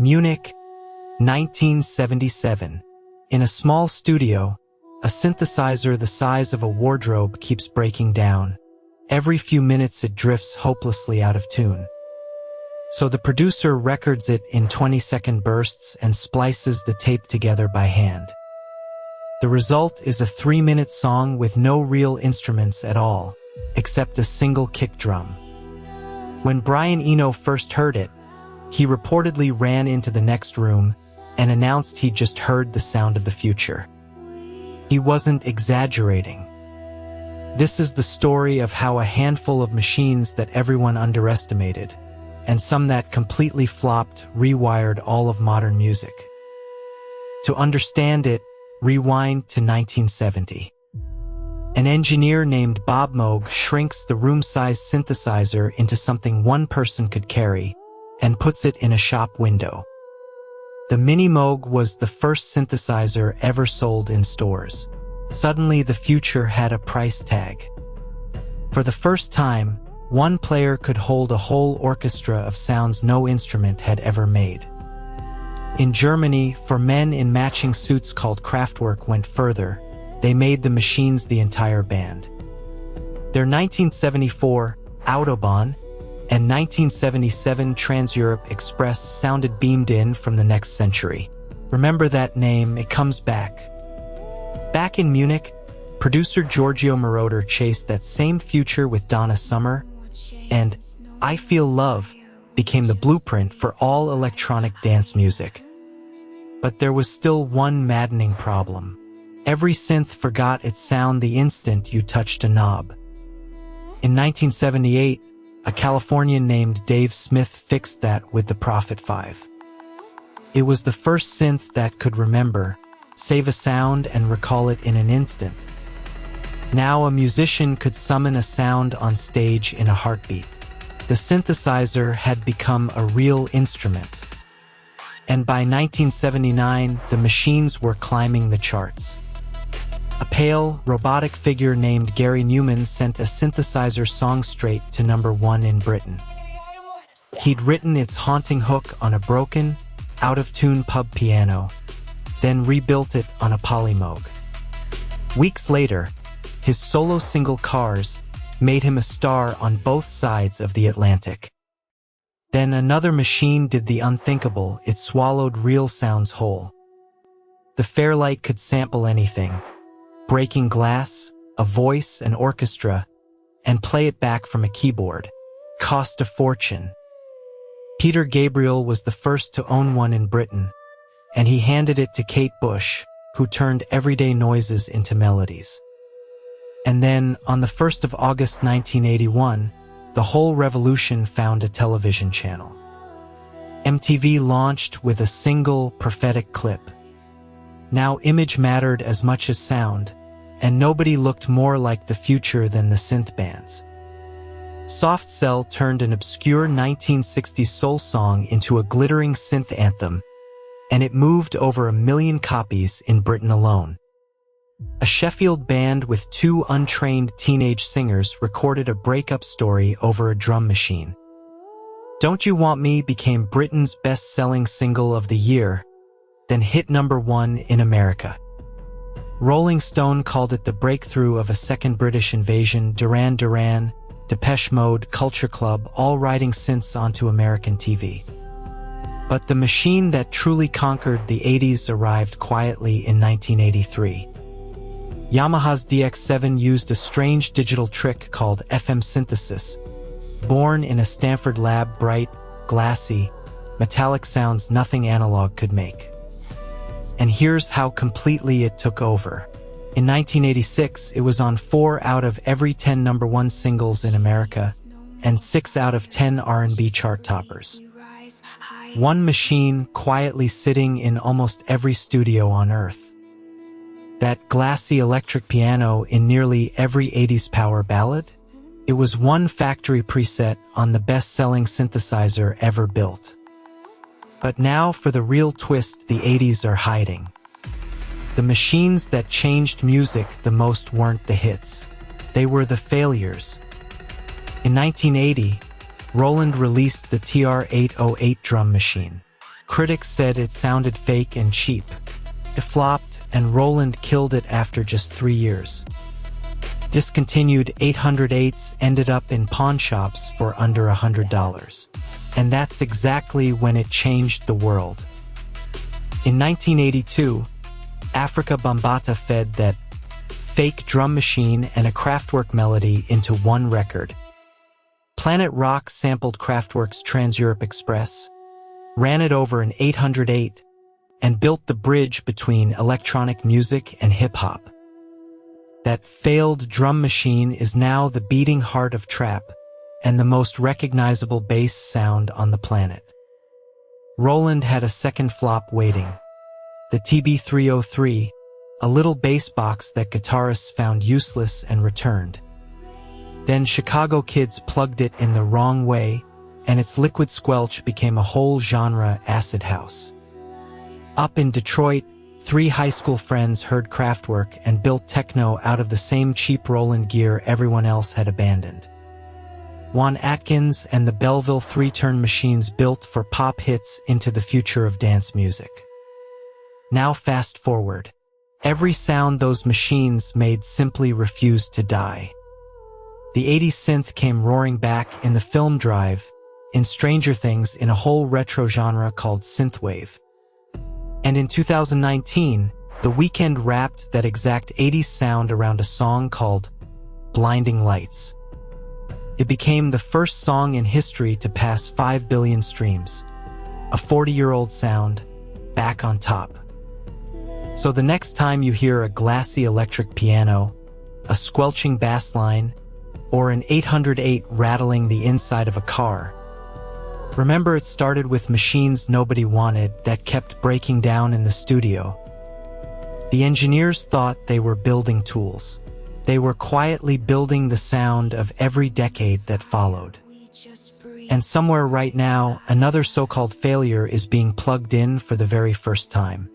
Munich, 1977. In a small studio, a synthesizer the size of a wardrobe keeps breaking down. Every few minutes it drifts hopelessly out of tune. So the producer records it in 20-second bursts and splices the tape together by hand. The result is a 3-minute song with no real instruments at all, except a single kick drum. When Brian Eno first heard it, he reportedly ran into the next room and announced he'd just heard the sound of the future. He wasn't exaggerating. This is the story of how a handful of machines that everyone underestimated, and some that completely flopped, rewired all of modern music. To understand it, rewind to 1970. An engineer named Bob Moog shrinks the room-sized synthesizer into something one person could carry and puts it in a shop window. The Minimoog was the first synthesizer ever sold in stores. Suddenly, the future had a price tag. For the first time, one player could hold a whole orchestra of sounds no instrument had ever made. In Germany, for men in matching suits called Kraftwerk went further. They made the machines the entire band. Their 1974 Autobahn and 1977 Trans-Europe Express sounded beamed in from the next century. Remember that name, it comes back. Back in Munich, producer Giorgio Moroder chased that same future with Donna Summer, and I Feel Love became the blueprint for all electronic dance music. But there was still one maddening problem. Every synth forgot its sound the instant you touched a knob. In 1978, a Californian named Dave Smith fixed that with the Prophet 5. It was the first synth that could remember, save a sound, and recall it in an instant. Now a musician could summon a sound on stage in a heartbeat. The synthesizer had become a real instrument. And by 1979, the machines were climbing the charts. A pale, robotic figure named Gary Numan sent a synthesizer song straight to #1 in Britain. He'd written its haunting hook on a broken, out-of-tune pub piano, then rebuilt it on a Polymoog. Weeks later, his solo single Cars made him a star on both sides of the Atlantic. Then another machine did the unthinkable. It swallowed real sounds whole. The Fairlight could sample anything, breaking glass, a voice, an orchestra, and play it back from a keyboard. Cost a fortune. Peter Gabriel was the first to own one in Britain, and he handed it to Kate Bush, who turned everyday noises into melodies. And then, on the 1st of August 1981, the whole revolution found a television channel. MTV launched with a single prophetic clip. Now image mattered as much as sound, and nobody looked more like the future than the synth bands. Soft Cell turned an obscure 1960s soul song into a glittering synth anthem, and it moved over 1 million copies in Britain alone. A Sheffield band with 2 untrained teenage singers recorded a breakup story over a drum machine. Don't You Want Me became Britain's best-selling single of the year, then hit #1 in America. Rolling Stone called it the breakthrough of a second British invasion. Duran Duran, Depeche Mode, Culture Club, all riding synths onto American TV. But the machine that truly conquered the 80s arrived quietly in 1983. Yamaha's DX7 used a strange digital trick called FM synthesis. Born in a Stanford lab, bright, glassy, metallic sounds nothing analog could make. And here's how completely it took over. In 1986, it was on 4 out of every 10 #1 singles in America and 6 out of 10 R&B chart toppers. One machine quietly sitting in almost every studio on Earth. That glassy electric piano in nearly every 80s power ballad? It was one factory preset on the best-selling synthesizer ever built. But now for the real twist the 80s are hiding. The machines that changed music the most weren't the hits. They were the failures. In 1980, Roland released the TR-808 drum machine. Critics said it sounded fake and cheap. It flopped, and Roland killed it after just 3 years. Discontinued 808s ended up in pawn shops for under $100. And that's exactly when it changed the world. In 1982, Africa Bambaataa fed that fake drum machine and a Kraftwerk melody into one record. Planet Rock sampled Kraftwerk's Trans-Europe Express, ran it over an 808, and built the bridge between electronic music and hip-hop. That failed drum machine is now the beating heart of trap and the most recognizable bass sound on the planet. Roland had a second flop waiting. The TB-303, a little bass box that guitarists found useless and returned. Then Chicago kids plugged it in the wrong way, and its liquid squelch became a whole genre, acid house. Up in Detroit, 3 high school friends heard Kraftwerk and built techno out of the same cheap Roland gear everyone else had abandoned. Juan Atkins and the Belleville 3-turn machines built for pop hits into the future of dance music. Now fast forward. Every sound those machines made simply refused to die. The 80s synth came roaring back in the film Drive, in Stranger Things, in a whole retro genre called synthwave. And in 2019, The Weeknd wrapped that exact 80s sound around a song called Blinding Lights. It became the first song in history to pass 5 billion streams. A 40-year-old sound, back on top. So the next time you hear a glassy electric piano, a squelching bass line, or an 808 rattling the inside of a car, remember it started with machines nobody wanted that kept breaking down in the studio. The engineers thought they were building tools. They were quietly building the sound of every decade that followed. And somewhere right now, another so-called failure is being plugged in for the very first time.